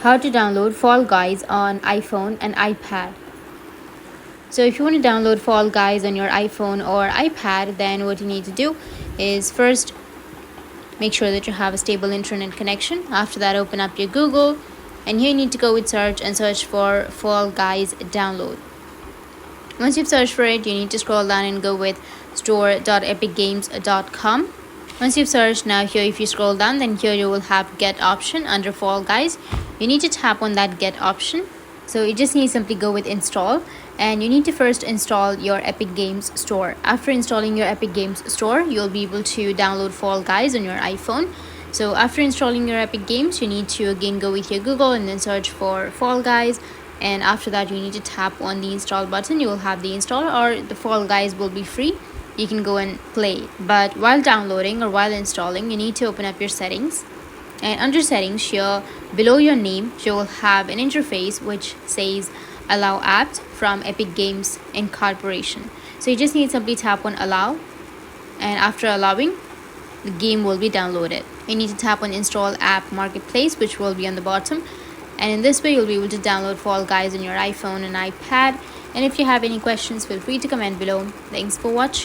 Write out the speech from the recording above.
How to download Fall Guys on iPhone and iPad. So if you want to download Fall Guys on your iPhone or iPad, then what you need to do is first make sure that you have a stable internet connection. After that, open up your Google, and here you need to go with search and search for Fall Guys download. Once you've searched for it, you need to scroll down and go with store.epicgames.com. Once you've searched, now here if you scroll down, then here you will have get option under Fall Guys. You need to tap on that get option. So you just need to simply go with install, and you need to first install your Epic Games Store. After installing your Epic Games Store, you'll be able to download Fall Guys on your iPhone. So after installing your Epic Games, you need to again go with your Google and then search for Fall Guys. And after that, you need to tap on the install button. You will have the install, or the Fall Guys will be free. You can go and play. But while downloading or while installing, you need to open up your settings. And under settings here, below your name, you will have an interface which says allow apps from Epic Games Incorporation. So you just need to simply tap on allow. And after allowing, the game will be downloaded. You need to tap on install app marketplace, which will be on the bottom. And in this way, you'll be able to download Fall Guys on your iPhone and iPad. And if you have any questions, feel free to comment below. Thanks for watching.